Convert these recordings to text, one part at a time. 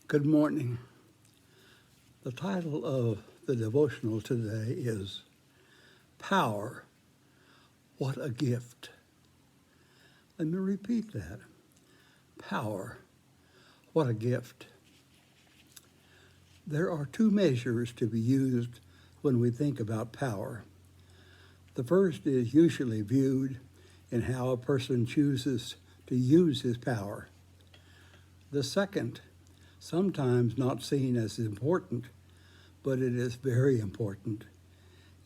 Good morning. The title of the devotional today is Power, What a Gift. Let me repeat that. Power, what a gift. There are two measures to be used when we think about power. The first is usually viewed in how a person chooses to use his power. The second, sometimes not seen as important, but it is very important,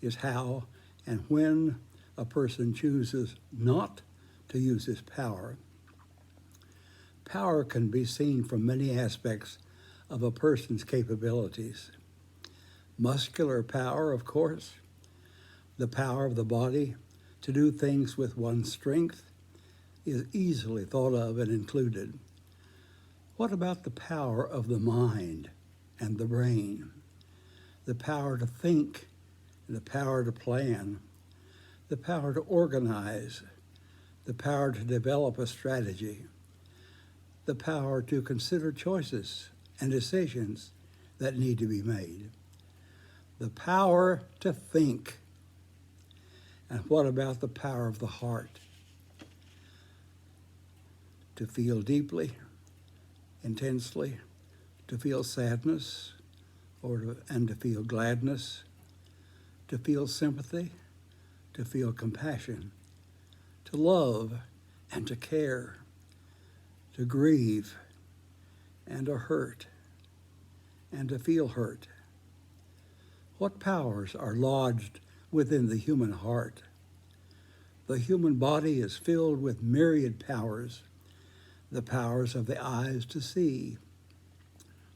is how and when a person chooses not to use his power. Power can be seen from many aspects of a person's capabilities. Muscular power, of course, the power of the body to do things with one's strength is easily thought of and included. What about the power of the mind and the brain? The power to think, the power to plan, the power to organize, the power to develop a strategy, the power to consider choices and decisions that need to be made, the power to think. And what about the power of the heart? To feel deeply, intensely, to feel sadness, and to feel gladness, to feel sympathy, to feel compassion, to love and to care, to grieve and to hurt, and to feel hurt. What powers are lodged within the human heart? The human body is filled with myriad powers, the powers of the eyes to see,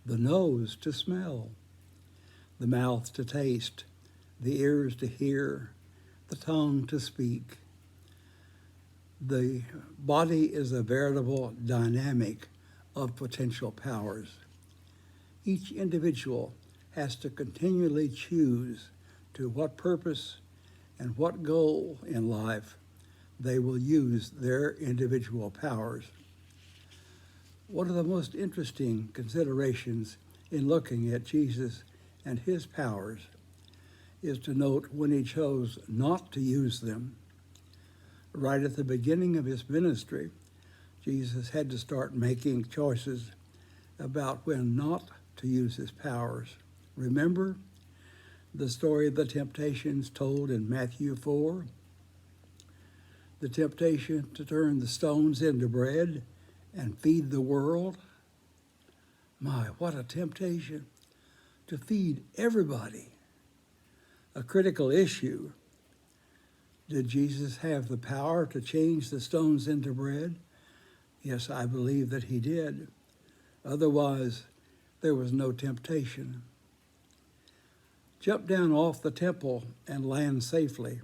the nose to smell, the mouth to taste, the ears to hear, the tongue to speak. The body is a veritable dynamic of potential powers. Each individual has to continually choose to what purpose and what goal in life they will use their individual powers. One of the most interesting considerations in looking at Jesus and his powers is to note when he chose not to use them. Right at the beginning of his ministry, Jesus had to start making choices about when not to use his powers. Remember the story of the temptations told in Matthew 4? The temptation to turn the stones into bread and feed the world. My, what a temptation to feed everybody. A critical issue. Did Jesus have the power to change the stones into bread? Yes, I believe that he did. Otherwise, there was no temptation. Jump down off the temple and land safely.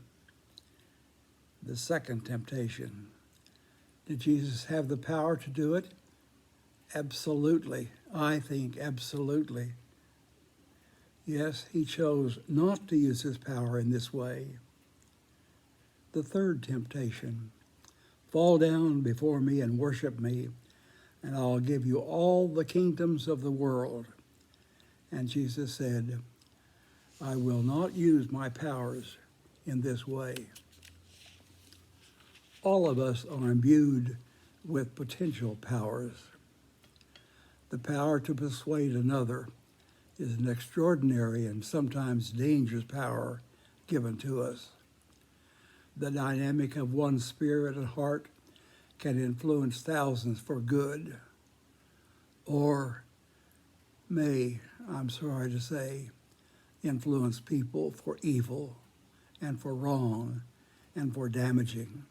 The second temptation. Did Jesus have the power to do it? Absolutely. I think absolutely. Yes, he chose not to use his power in this way. The third temptation. Fall down before me and worship me, and I'll give you all the kingdoms of the world. And Jesus said, I will not use my powers in this way. All of us are imbued with potential powers. The power to persuade another is an extraordinary and sometimes dangerous power given to us. The dynamic of one's spirit and heart can influence thousands for good, or may, I'm sorry to say, influence people for evil and for wrong and for damaging.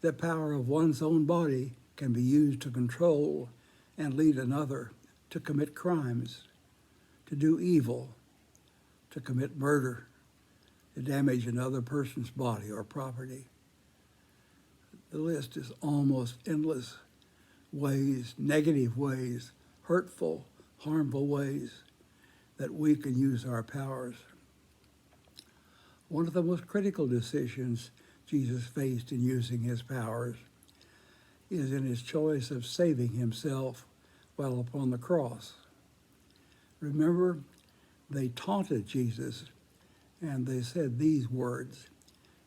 The power of one's own body can be used to control and lead another to commit crimes, to do evil, to commit murder, to damage another person's body or property. The list is almost endless ways, negative ways, hurtful, harmful ways that we can use our powers. One of the most critical decisions Jesus faced in using his powers is in his choice of saving himself while upon the cross. Remember, they taunted Jesus, and they said these words,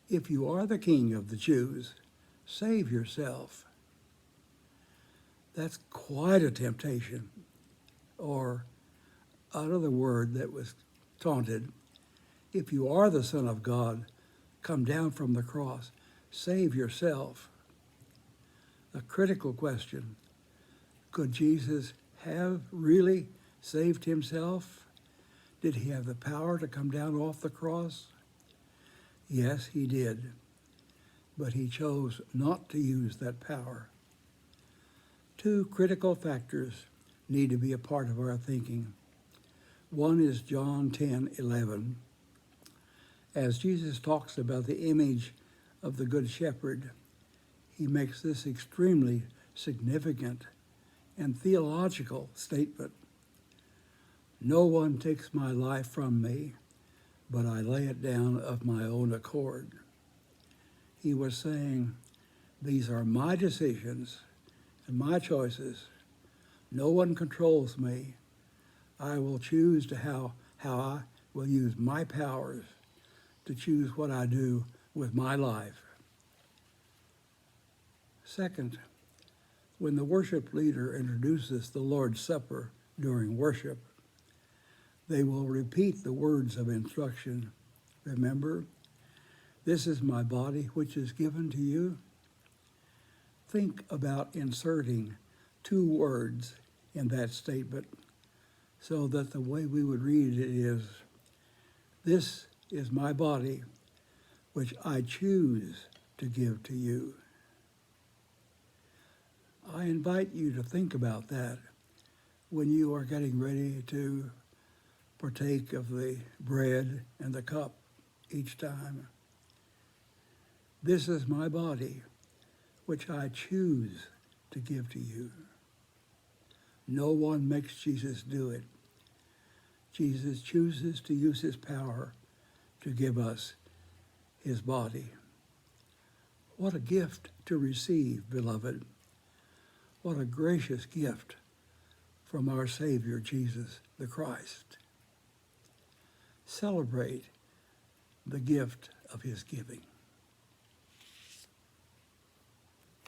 "If you are the king of the Jews, save yourself." That's quite a temptation. Or another word that was taunted, "If you are the Son of God, come down from the cross, save yourself." A critical question, could Jesus have really saved himself? Did he have the power to come down off the cross? Yes, he did, but he chose not to use that power. Two critical factors need to be a part of our thinking. One is John 10:11. As Jesus talks about the image of the Good Shepherd, he makes this extremely significant and theological statement. "No one takes my life from me, but I lay it down of my own accord." He was saying, these are my decisions and my choices. No one controls me. I will choose how I will use my powers to choose what I do with my life. Second, when the worship leader introduces the Lord's Supper during worship, they will repeat the words of instruction. Remember, "This is my body which is given to you." Think about inserting two words in that statement so that the way we would read it is, "This is my body which I choose to give to you." I invite you to think about that when you are getting ready to partake of the bread and the cup each time. "This is my body, which I choose to give to you." No one makes Jesus do it. Jesus chooses to use his power to give us his body. What a gift to receive, beloved. What a gracious gift from our Savior, Jesus the Christ. Celebrate the gift of his giving.